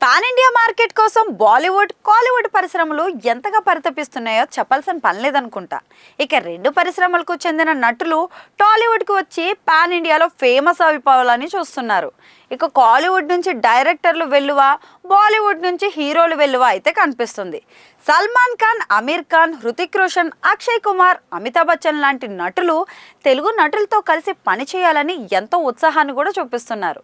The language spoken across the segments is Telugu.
పాన్ ఇండియా మార్కెట్ కోసం బాలీవుడ్ కాలీవుడ్ పరిశ్రమలు ఎంతగా పరితపిస్తున్నాయో చెప్పాల్సిన పని లేదనుకుంటా. ఇక రెండు పరిశ్రమలకు చెందిన నటులు టాలీవుడ్కి వచ్చి పాన్ ఇండియాలో ఫేమస్ అయిపోవాలని చూస్తున్నారు. ఇక కాలీవుడ్ నుంచి డైరెక్టర్లు వెల్లువ, బాలీవుడ్ నుంచి హీరోలు వెల్లువ అయితే కనిపిస్తుంది. సల్మాన్ ఖాన్, అమీర్ ఖాన్, హృతిక్ రోషన్, అక్షయ్ కుమార్, అమితాబ్ బచ్చన్ లాంటి నటులు తెలుగు నటులతో కలిసి పనిచేయాలని ఎంతో ఉత్సాహాన్ని కూడా చూపిస్తున్నారు.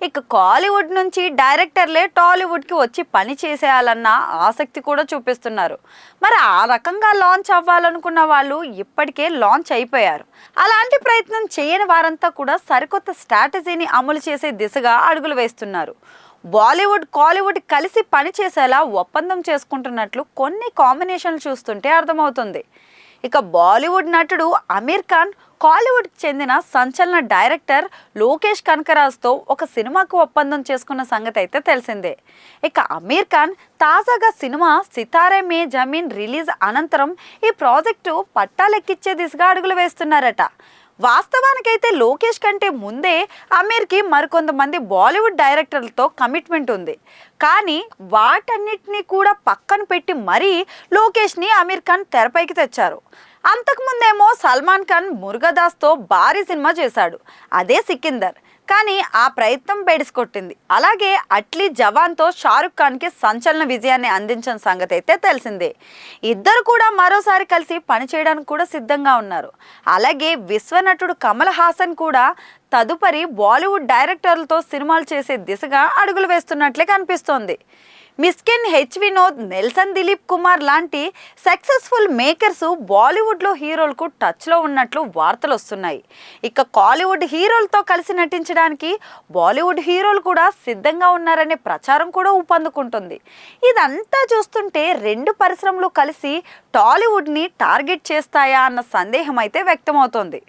ఇక కాలీవుడ్ నుంచి డైరెక్టర్లే టాలీవుడ్కి వచ్చి పని చేసేయాలన్న ఆసక్తి కూడా చూపిస్తున్నారు. మరి ఆ రకంగా లాంచ్ అవ్వాలనుకున్న వాళ్ళు ఇప్పటికే లాంచ్ అయిపోయారు. అలాంటి ప్రయత్నం చేయని వారంతా కూడా సరికొత్త స్ట్రాటజీని అమలు చేసే దిశగా అడుగులు వేస్తున్నారు. బాలీవుడ్ కాలీవుడ్ కలిసి పనిచేసేలా ఒప్పందం చేసుకుంటున్నట్లు కొన్ని కాంబినేషన్లు చూస్తుంటే అర్థమవుతుంది. ఇక బాలీవుడ్ నటుడు అమీర్ ఖాన్ కాలీవుడ్కి చెందిన సంచలన డైరెక్టర్ లోకేష్ కనకరాజ్తో ఒక సినిమాకు ఒప్పందం చేసుకున్న సంగతి అయితే తెలిసిందే. ఇక అమీర్ ఖాన్ తాజాగా సినిమా సితారే మే జమీన్ రిలీజ్ అనంతరం ఈ ప్రాజెక్టు పట్టాలెక్కిచ్చే దిశగా అడుగులు వేస్తున్నారట. వాస్తవానికైతే లోకేష్ కంటే ముందే అమీర్కి మరికొంతమంది బాలీవుడ్ డైరెక్టర్లతో కమిట్మెంట్ ఉంది. కానీ వాటన్నిటినీ కూడా పక్కన పెట్టి మరీ లోకేష్ని అమీర్ ఖాన్ తెరపైకి తెచ్చారు. అంతకుముందేమో సల్మాన్ ఖాన్ మురుగదాస్తో భారీ సినిమా చేశాడు, అదే సికిందర్. కానీ ఆ ప్రయత్నం బెడిసికొట్టింది. అలాగే అట్లీ జవాన్తో షారుఖ్ ఖాన్కి సంచలన విజయాన్ని అందించిన సంగతి అయితే తెలిసిందే. ఇద్దరు కూడా మరోసారి కలిసి పనిచేయడానికి కూడా సిద్ధంగా ఉన్నారు. అలాగే విశ్వనటుడు కమల్ హాసన్ కూడా తదుపరి బాలీవుడ్ డైరెక్టర్లతో సినిమాలు చేసే దిశగా అడుగులు వేస్తున్నట్లే కనిపిస్తోంది. మిస్కిన్, హెచ్ వినోద్, నెల్సన్ దిలీప్ కుమార్ లాంటి సక్సెస్ఫుల్ మేకర్స్ బాలీవుడ్లో హీరోలకు టచ్లో ఉన్నట్లు వార్తలు వస్తున్నాయి. ఇక కాలీవుడ్ హీరోలతో కలిసి నటించడానికి బాలీవుడ్ హీరోలు కూడా సిద్ధంగా ఉన్నారనే ప్రచారం కూడా ఊపందుకుంటుంది. ఇదంతా చూస్తుంటే రెండు పరిశ్రమలు కలిసి టాలీవుడ్ని టార్గెట్ చేస్తాయా అన్న సందేహం అయితే వ్యక్తమవుతోంది.